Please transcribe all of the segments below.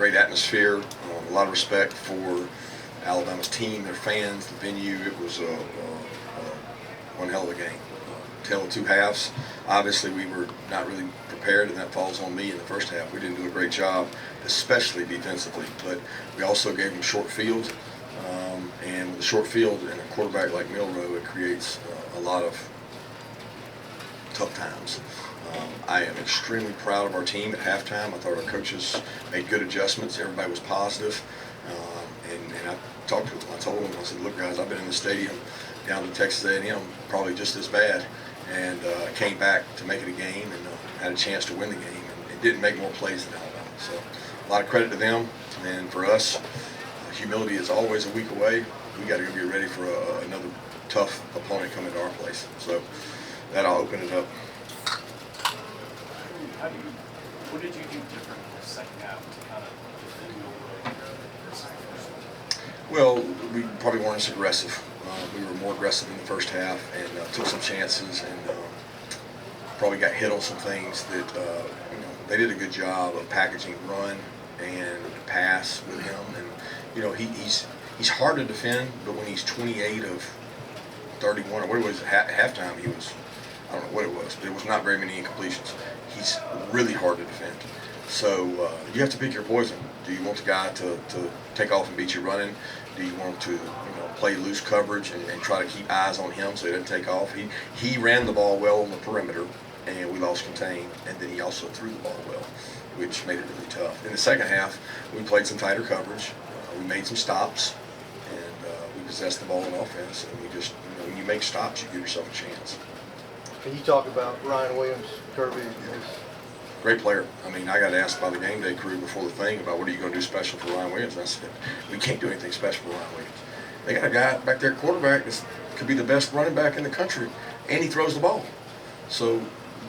great atmosphere, a lot of respect for Alabama's team, their fans, the venue. It was one hell of a game. Tale of two halves. Obviously, we were not really prepared, and that falls on me in the first half. We didn't do a great job, especially defensively, but we also gave them short field, and with a short field and a quarterback like Milroe, it creates a lot of tough times. I am extremely proud of our team at halftime. I thought our coaches made good adjustments. Everybody was positive, and I talked to them. I told them, I said, look guys, I've been in the stadium down to Texas A&M probably just as bad, and came back to make it a game and had a chance to win the game, and didn't make more plays than Alabama. So a lot of credit to them, and for us, humility is always a week away. We got to go get ready for another tough opponent coming to our place. So that'll open it up. What did you do different in the second half to kind of defend Milroe versus the first half? Well, we probably weren't as aggressive. We were more aggressive in the first half and took some chances, and probably got hit on some things that they did a good job of packaging run and pass with him. And he's hard to defend, but when he's 28 of 31 or what it was at halftime, he was, I don't know what it was, but it was not very many incompletions. He's really hard to defend. So you have to pick your poison. Do you want the guy to take off and beat you running? Do you want to play loose coverage and try to keep eyes on him so he doesn't take off? He ran the ball well on the perimeter, and we lost contain, and then he also threw the ball well, which made it really tough. In the second half, we played some tighter coverage. We made some stops, and we possessed the ball in offense, and we just, when you make stops, you give yourself a chance. Can you talk about Ryan Williams, Kirby? Great player. I mean, I got asked by the game day crew before the thing about what are you going to do special for Ryan Williams, and I said, we can't do anything special for Ryan Williams. They got a guy back there, quarterback, that could be the best running back in the country, and he throws the ball. So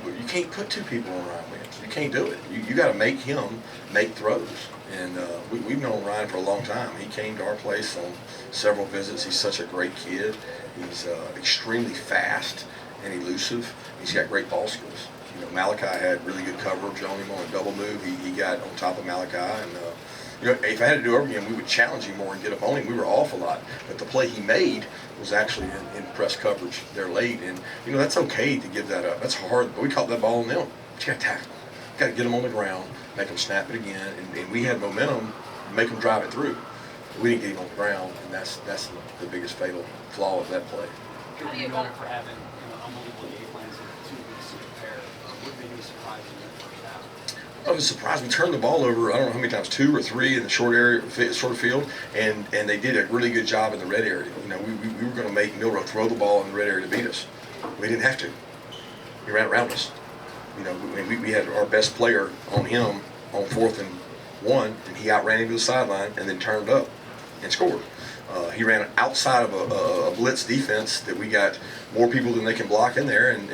you can't put two people on Ryan Williams. You can't do it. You got to make him make throws. And we've known Ryan for a long time. He came to our place on several visits. He's such a great kid. He's extremely fast and elusive. He's got great ball skills. Malachi had really good coverage on him on a double move. He got on top of Malachi, and if I had to do it over again, we would challenge him more and get up on him. We were off a lot, but the play he made was actually in press coverage there late, and that's okay to give that up. That's hard, but we caught that ball on them. But you got to tackle him. You got to get him on the ground, make him snap it again, and we had momentum to make him drive it through. We didn't get him on the ground, and that's the biggest fatal flaw of that play. How do you know for having unbelievable game plans in 2 weeks to prepare? What made you surprised in the first half? I was surprised. We turned the ball over, I don't know how many times, 2 or 3 in the short field, and they did a really good job in the red area. We were going to make Milroe throw the ball in the red area to beat us. We didn't have to. He ran around us. We had our best player on him on 4th and 1, and he outran him to the sideline and then turned up and scored. He ran outside of a blitz defense that we got more people than they can block in there, and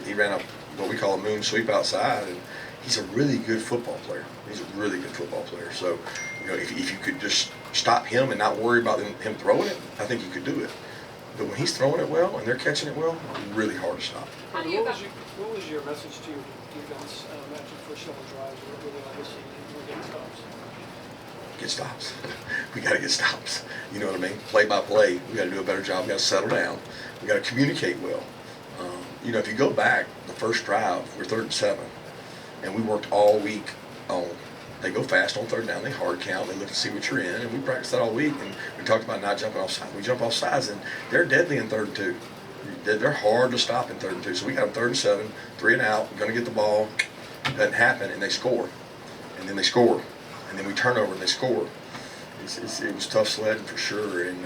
he ran what we call a moon sweep outside, and he's a really good football player. He's a really good football player. So, if you could just stop him and not worry about him throwing it, I think you could do it. But when he's throwing it well and they're catching it well, it's really hard to stop. What was your message to your defense after the first several drives? What were they obviously getting stops? Get stops. We got to get stops. You know what I mean? Play by play. We got to do a better job. We got to settle down. We got to communicate well. If you go back, the first drive, we're 3rd and 7, and we worked all week on. They go fast on 3rd down. They hard count. They look to see what you're in, and we practiced that all week. And we talked about not jumping off sides. We jump off sides, and they're deadly in 3rd and 2. They're hard to stop in 3rd and 2. So we got them 3rd and 7, 3 and out. We're going to get the ball. Doesn't happen, and they score, and then they score. And then we turn over and they score. It was tough sledding for sure, and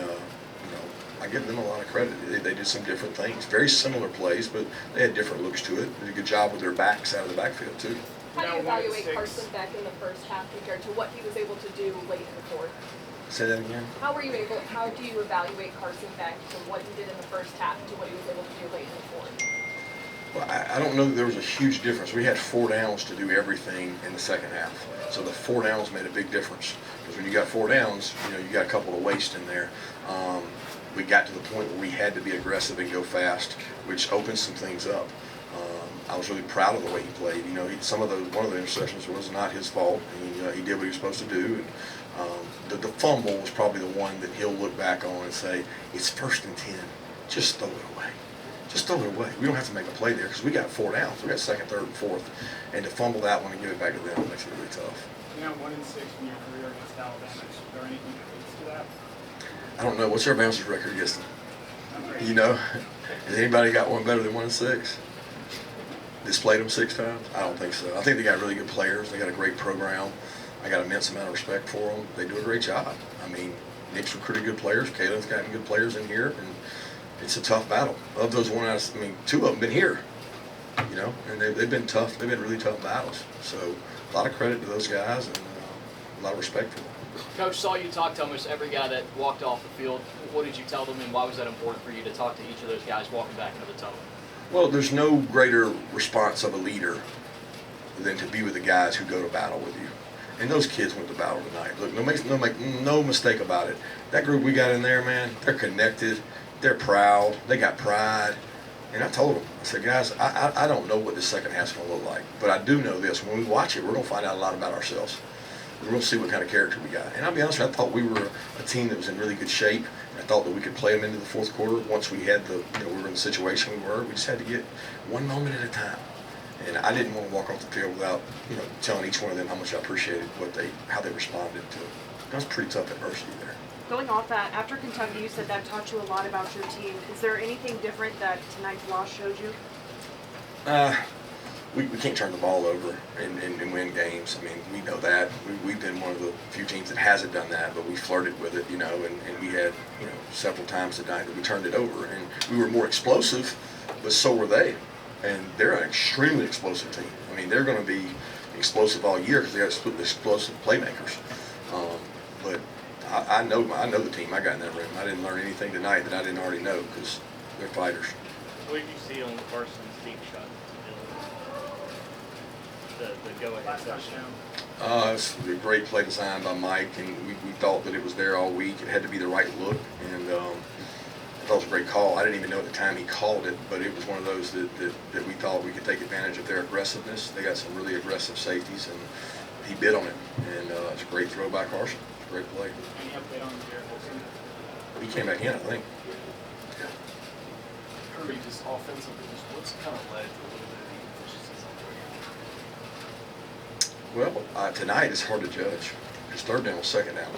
I give them a lot of credit. They did some different things, very similar plays, but they had different looks to it. They did a good job with their backs out of the backfield too. How do you evaluate Carson Beck in the first half compared to what he was able to do late in the 4th? Say that again. How do you evaluate Carson Beck from what he did in the first half to what he was able to do late in the 4th? Well, I don't know that there was a huge difference. We had 4 downs to do everything in the second half. So the 4 downs made a big difference. Because when you got 4 downs, you got a couple to waste in there. We got to the point where we had to be aggressive and go fast, which opened some things up. I was really proud of the way he played. You know, one of the interceptions was not his fault. He did what he was supposed to do. And the fumble was probably the one that he'll look back on and say, it's 1st and 10. Just throw it away. Just throw it away. We don't have to make a play there because we got 4 downs. We got 2nd, 3rd, and 4th. And to fumble that one and give it back to them makes it really tough. You know, 1-6 in your career against Alabama. Is there anything that leads to that? I don't know. What's our Bama's record against them? Not great. You know? Has anybody got one better than 1-6? Displayed them 6 times? I don't think so. I think they got really good players. They got a great program. I got an immense amount of respect for them. They do a great job. I mean, Nick's recruited good players. Caitlin's gotten good players in here, and it's a tough battle. Of those 2 of them been here, you know, and they've been tough. They've been really tough battles. So a lot of credit to those guys and a lot of respect for them. Coach, saw you talk to almost every guy that walked off the field. What did you tell them, and why was that important for you to talk to each of those guys walking back into the tunnel? Well, there's no greater response of a leader than to be with the guys who go to battle with you. And those kids went to battle tonight. Look, no mistake about it. That group we got in there, man, they're connected. They're proud. They got pride. And I told them, I said, guys, I don't know what this second half's going to look like. But I do know this. When we watch it, we're going to find out a lot about ourselves. We're going to see what kind of character we got. And I'll be honest with you, I thought we were a team that was in really good shape. I thought that we could play them into the 4th quarter once we had we were in the situation we were. We just had to get one moment at a time. And I didn't want to walk off the field without, telling each one of them how much I appreciated how they responded to it. That was pretty tough adversity there. Going off that, after Kentucky, you said that taught you a lot about your team. Is there anything different that tonight's loss showed you? We can't turn the ball over and win games. I mean, we know that. We've been one of the few teams that hasn't done that, but we flirted with it, and we had, several times tonight that we turned it over. And we were more explosive, but so were they. And they're an extremely explosive team. I mean, they're going to be explosive all year because they got explosive playmakers. But I know the team I got in that room. I didn't learn anything tonight that I didn't already know because they're fighters. What did you see on Carson's deep shot? The go-ahead touchdown. It's a great play design by Mike, and we thought that it was there all week. It had to be the right look, and I thought it was a great call. I didn't even know at the time he called it, but it was one of those that we thought we could take advantage of their aggressiveness. They got some really aggressive safeties, and he bid on it, and it's a great throw by Carson. It's a great play. Any update on Jared Wilson? He came back in, I think. Yeah. Kirby, just offensively, what's kind of led to a little bit of inefficiencies on the way out? Well, tonight it's hard to judge. Because 3rd down was 2nd down.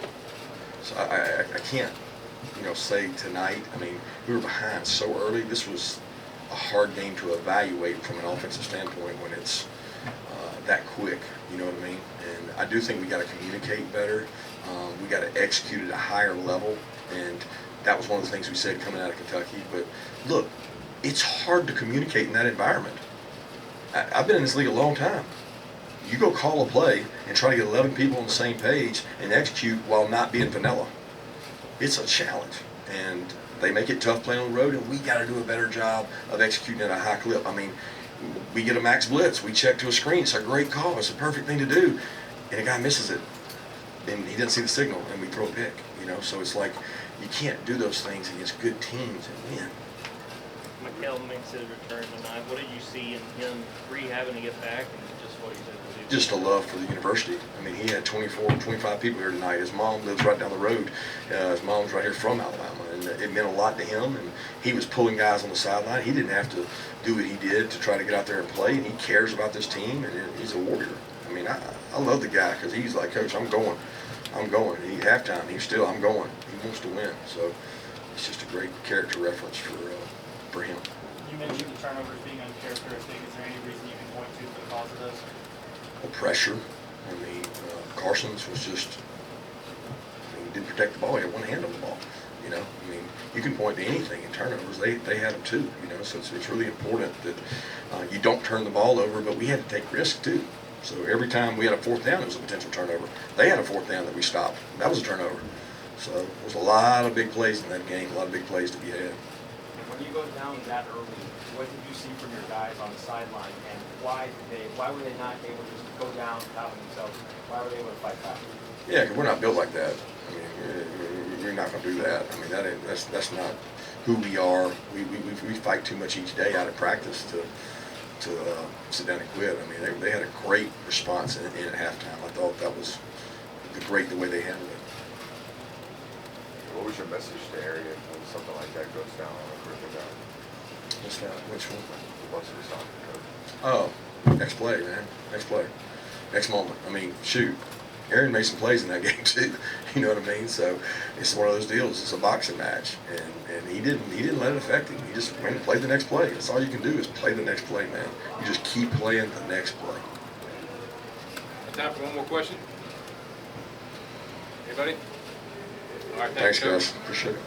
So I can't, say tonight. I mean, we were behind so early. This was a hard game to evaluate from an offensive standpoint when it's that quick. You know what I mean? And I do think we got to communicate better. We got to execute at a higher level. And that was one of the things we said coming out of Kentucky. But look, it's hard to communicate in that environment. I've been in this league a long time. You go call a play and try to get 11 people on the same page and execute while not being vanilla. It's a challenge, and they make it tough playing on the road, and we got to do a better job of executing at a high clip. I mean, we get a max blitz, we check to a screen, it's a great call, it's a perfect thing to do, and a guy misses it, and he doesn't see the signal, and we throw a pick, so it's like you can't do those things against good teams and win. Mikel makes his return tonight. What did you see in him rehabbing to get back, and just what he's able to do? Just a love for the university. I mean, he had 24, 25 people here tonight. His mom lives right down the road. His mom's right here from Alabama, and it meant a lot to him. And he was pulling guys on the sideline. He didn't have to do what he did to try to get out there and play, and he cares about this team, and he's a warrior. I mean, I love the guy because he's like, Coach, I'm going. And halftime, I'm going. He wants to win. So it's just a great character reference for him. You mentioned the turnovers being uncharacteristic. Is there any reason you can point to for the cause of those? Well, pressure. I mean, Carson's was just, he didn't protect the ball. He had one hand on the ball. I mean, you can point to anything in turnovers. They had them too. So it's really important that you don't turn the ball over. But we had to take risks too. So every time we had a 4th down, it was a potential turnover. They had a 4th down that we stopped. That was a turnover. So there was a lot of big plays in that game. A lot of big plays to be had. When you go down that early, what did you see from your guys on the sideline, and why were they not able to just go down without themselves? Why were they able to fight back? Yeah, because we're not built like that. I mean, we're not going to do that. I mean, that's not who we are. We fight too much each day out of practice sit down and quit. I mean, they had a great response in at halftime. I thought that was great the way they handled it. What was your message to Arian when something like that goes down on a critical down? What's that? Which one? What's the soccer coach? Oh, next play, man. Next play. Next moment. I mean, shoot. Aaron made some plays in that game too. You know what I mean? So it's one of those deals. It's a boxing match, and he didn't let it affect him. He just went and played the next play. That's all you can do is play the next play, man. You just keep playing the next play. Time for one more question. Anybody? All right, Thanks, Coach. guys. Appreciate it.